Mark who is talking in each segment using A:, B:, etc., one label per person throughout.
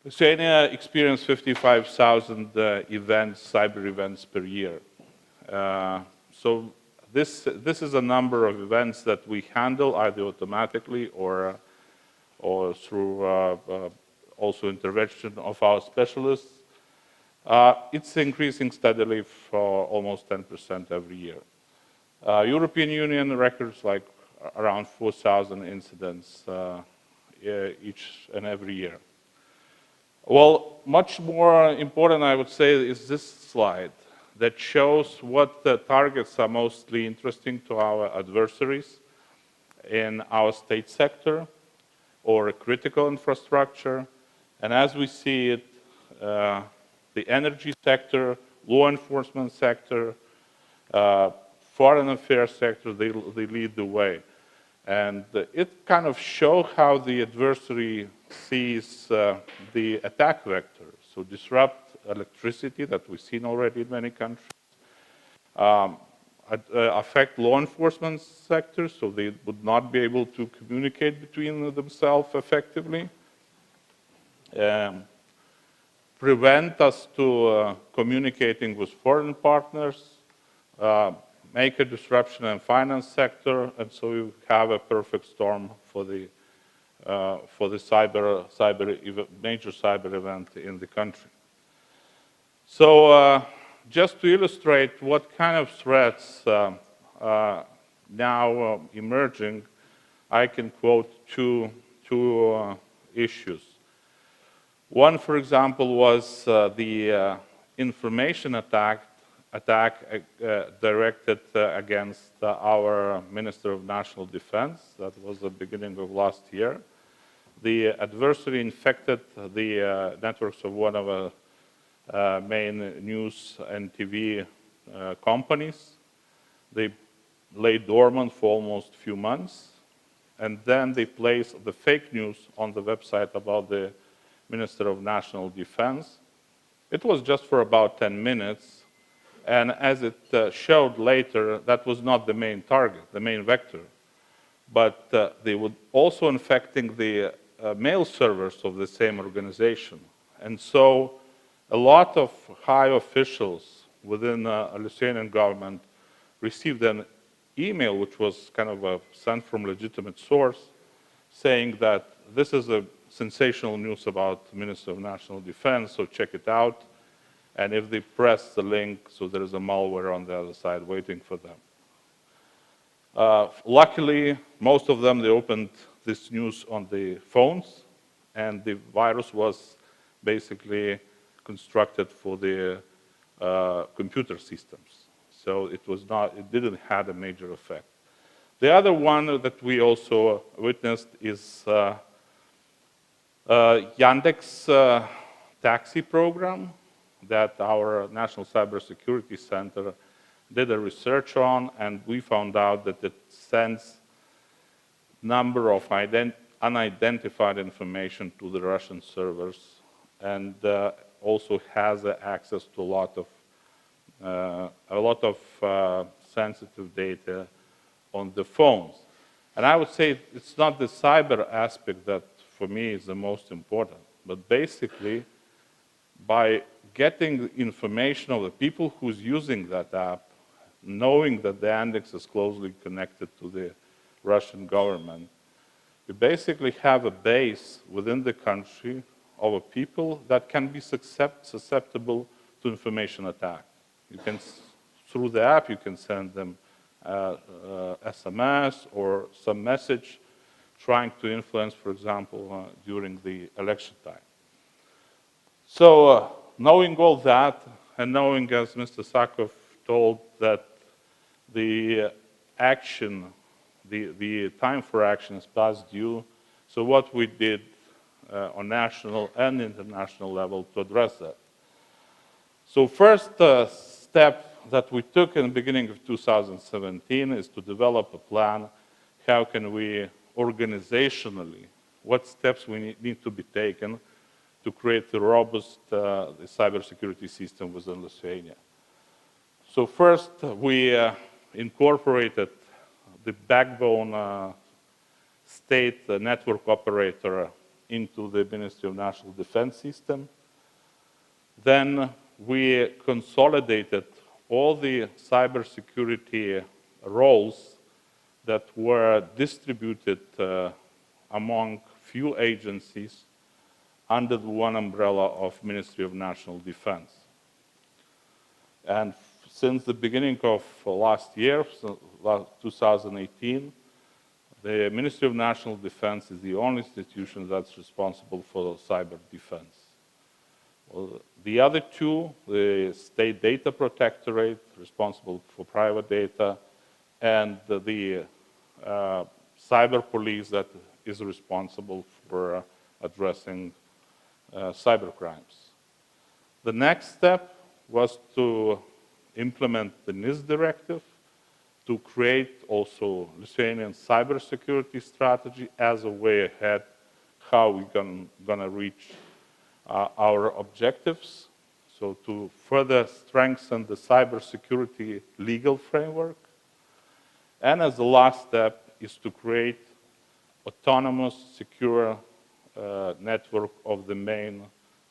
A: Lithuania experienced 55,000 cyber events per year. So this is a number of events that we handle either automatically or through also intervention of our specialists. It's increasing steadily for almost 10% every year. European Union records like around 4,000 incidents each and every year. Well, much more important, I would say, is this slide that shows what the targets are mostly interesting to our adversaries in our state sector or critical infrastructure. And as we see it, the energy sector, law enforcement sector, foreign affairs sector, they lead the way. And it kind of shows how the adversary sees the attack vector. So disrupt electricity that we've seen already in many countries, affect law enforcement sectors, so they would not be able to communicate between themselves effectively, prevent us to communicating with foreign partners, make a disruption in finance sector, and so you have a perfect storm for the major cyber event in the country. So just to illustrate what kind of threats now emerging, I can quote two issues. One, for example, was the information attack directed against our Minister of National Defense. That was the beginning of last year. The adversary infected the networks of one of our main news and TV companies. They lay dormant for almost a few months, and then they placed the fake news on the website about the Minister of National Defense. It was just for about 10 minutes. And as it showed later, that was not the main target, the main vector. But they were also infecting the mail servers of the same organization. And so a lot of high officials within the Lithuanian government received an email, which was kind of sent from legitimate source, saying that this is a sensational news about the Minister of National Defense, so check it out. And if they press the link, so there is a malware on the other side waiting for them. Luckily, most of them, they opened this news on the phones, and the virus was basically constructed for the computer systems. So it didn't have a major effect. The other one that we also witnessed is Yandex taxi program that our National Cybersecurity Center did a research on, and we found out that it sends number of unidentified information to the Russian servers, and also has access to a lot of sensitive data on the phones. And I would say it's not the cyber aspect that for me is the most important, but basically by getting information of the people who's using that app, knowing that the index is closely connected to the Russian government, we basically have a base within the country of people that can be susceptible to information attack. You can, through the app, you can send them SMS or some message trying to influence, for example, during the election time. So knowing all that, and knowing, as Mr. Sakov told, that the action, the time for action is past due, so what we did on national and international level to address that. So first step that we took in the beginning of 2017 is to develop a plan. How can we organizationally, what steps we need to be taken to create a robust cybersecurity system within Lithuania. So first, we incorporated the backbone state network operator into the Ministry of National Defense system. Then we consolidated all the cybersecurity roles that were distributed among few agencies under the one umbrella of Ministry of National Defense. And since the beginning of last year, 2018, the Ministry of National Defense is the only institution that's responsible for cyber defense. Well, the other two, the State Data Protectorate, responsible for private data, and the Cyber Police that is responsible for addressing cyber crimes. The next step was to implement the NIS directive, to create also Lithuanian cybersecurity strategy as a way ahead how we're gonna reach our objectives. So to further strengthen the cybersecurity legal framework. And as the last step is to create autonomous, secure network of the main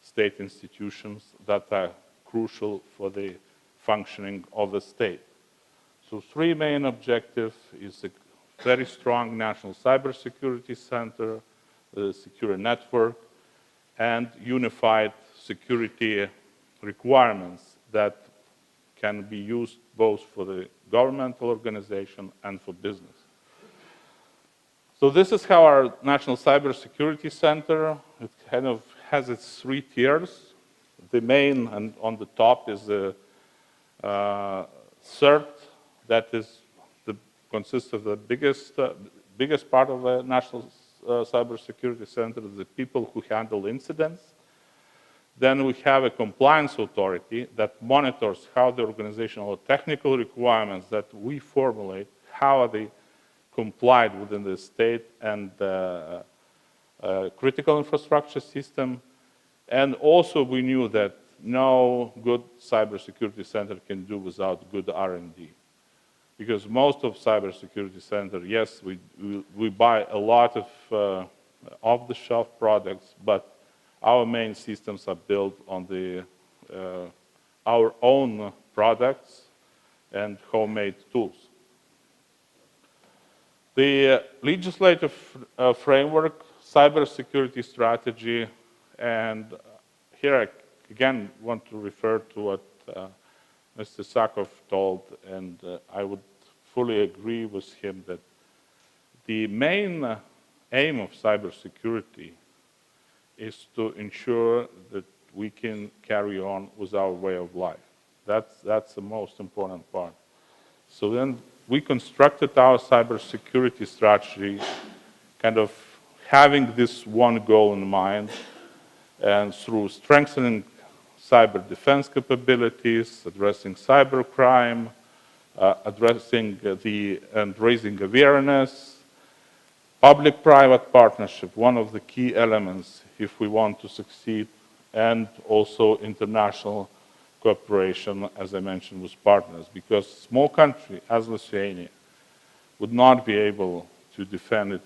A: state institutions that are crucial for the functioning of the state. So three main objectives is a very strong national cybersecurity center, a secure network, and unified security requirements that can be used both for the governmental organization and for business. So this is how our National Cybersecurity Center, it kind of has its three tiers. The main, and on the top is the CERT, that consists of the biggest part of the National Cybersecurity Center, the people who handle incidents. Then we have a compliance authority that monitors how the organizational technical requirements that we formulate, how are they complied within the state and critical infrastructure system. And also we knew that no good cybersecurity center can do without good R&D. Because most of cybersecurity center, yes, we buy a lot of off-the-shelf products, but our main systems are built on our own products and homemade tools. The legislative framework, cybersecurity strategy, and here I again want to refer to what Mr. Sakov told, and I would fully agree with him that the main aim of cybersecurity is to ensure that we can carry on with our way of life. That's the most important part. So then we constructed our cybersecurity strategy kind of having this one goal in mind, and through strengthening cyber defense capabilities, addressing cybercrime, addressing and raising awareness, public-private partnership, one of the key elements if we want to succeed, and also international cooperation, as I mentioned, with partners, because a small country as Lithuania would not be able to defend it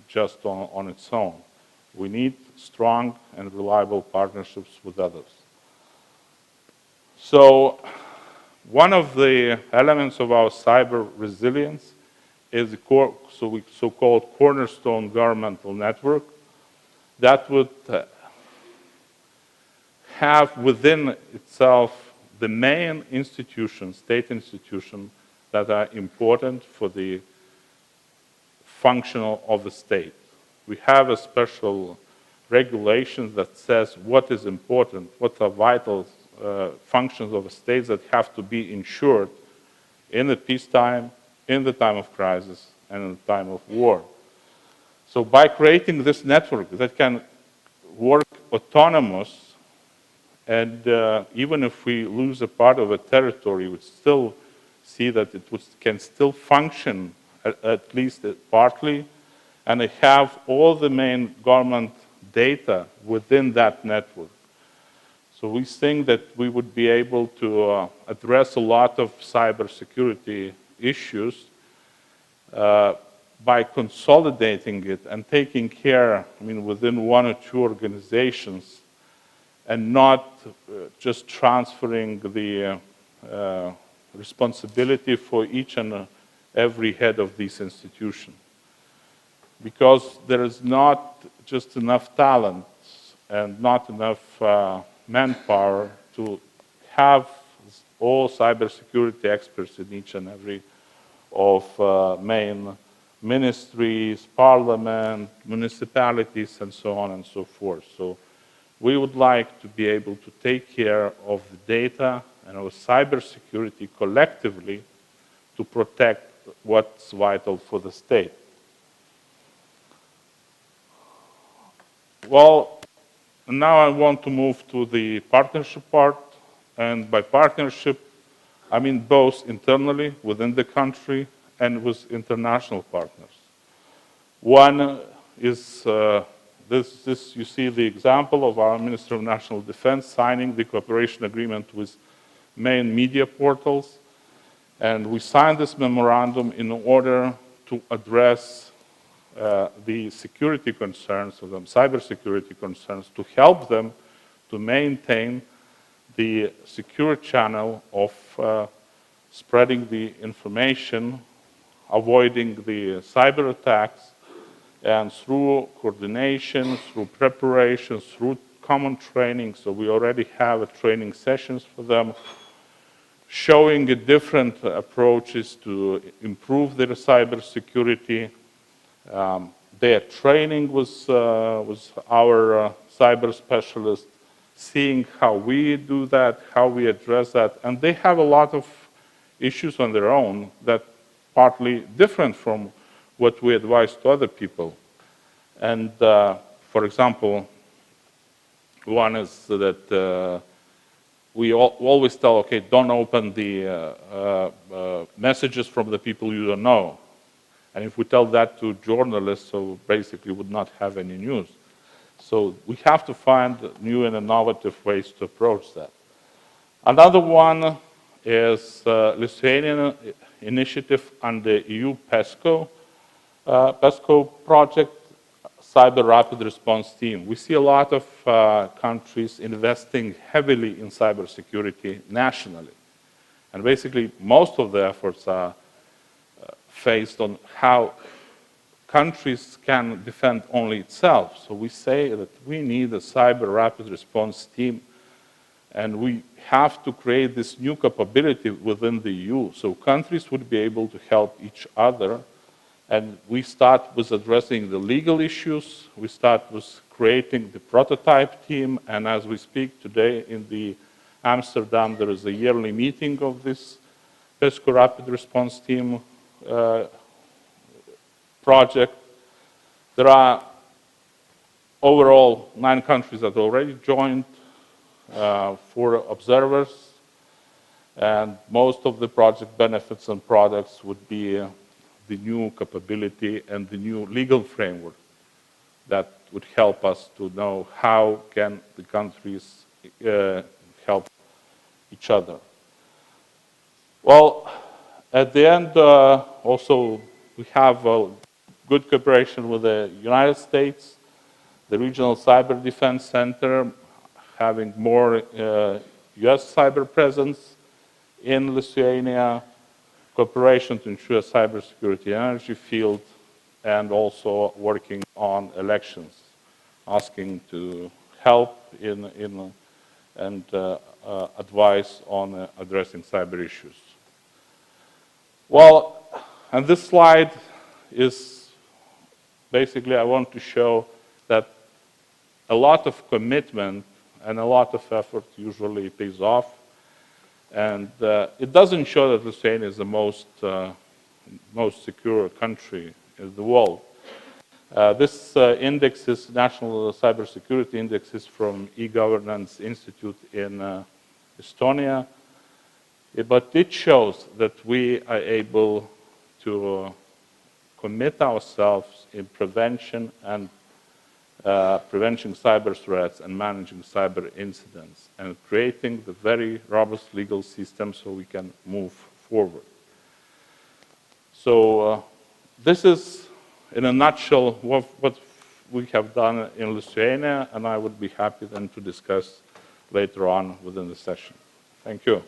A: just on its own. We need strong and reliable partnerships with others. So one of the elements of our cyber resilience is the so-called Cornerstone governmental network that would have within itself the main institutions, state institutions, that are important for the function of the state. We have a special regulation that says what is important, what are vital functions of a state that have to be ensured in the peacetime, in the time of crisis, and in the time of war. So by creating this network that can work autonomous, and even if we lose a part of a territory, we still see that it can still function at least partly, and they have all the main government data within that network. So we think that we would be able to address a lot of cybersecurity issues by consolidating it and taking care, I mean, within one or two organizations, and not just transferring the responsibility for each and every head of these institutions. Because there is not just enough talent and not enough manpower to have all cybersecurity experts in each and every of main ministries, parliament, municipalities, and so on and so forth. So we would like to be able to take care of the data and of cybersecurity collectively to protect what's vital for the state. Well, now I want to move to the partnership part, and by partnership, I mean both internally within the country and with international partners. One is this, you see the example of our Minister of National Defense signing the cooperation agreement with main media portals, and we signed this memorandum in order to address the security concerns of them, cybersecurity concerns, to help them to maintain the secure channel of spreading the information, avoiding the cyber attacks, and through coordination, through preparation, through common training. So we already have training sessions for them, showing different approaches to improve their cybersecurity. Their training with our cyber specialists, seeing how we do that, how we address that, and they have a lot of issues on their own that partly different from what we advise to other people. And for example, one is that we always tell, okay, don't open the messages from the people you don't know. And if we tell that to journalists, so basically would not have any news. So we have to find new and innovative ways to approach that. Another one is Lithuanian initiative under EU PESCO, PESCO project, Cyber Rapid Response Team. We see a lot of countries investing heavily in cybersecurity nationally. And basically, most of the efforts are based on how countries can defend only itself. So we say that we need a cyber rapid response team, and we have to create this new capability within the EU. So countries would be able to help each other. And we start with addressing the legal issues. We start with creating the prototype team. And as we speak today in the Amsterdam, there is a yearly meeting of this PESCO Rapid Response Team project. There are overall 9 countries that already joined, 4 observers, and most of the project benefits and products would be the new capability and the new legal framework that would help us to know how can the countries help each other. Well, at the end, also, we have a good cooperation with the United States, the Regional Cyber Defense Center, having more US cyber presence in Lithuania, cooperation to ensure cybersecurity energy field, and also working on elections, asking to help in and advice on addressing cyber issues. Well, and this slide is basically, I want to show that a lot of commitment and a lot of effort usually pays off. And it doesn't show that Lithuania is the most secure country in the world. This index is National Cybersecurity Index is from e-Governance Institute in Estonia. But it shows that we are able to commit ourselves in prevention and preventing cyber threats and managing cyber incidents and creating the very robust legal system so we can move forward. So this is in a nutshell, what we have done in Lithuania, and I would be happy then to discuss later on within the session. Thank you.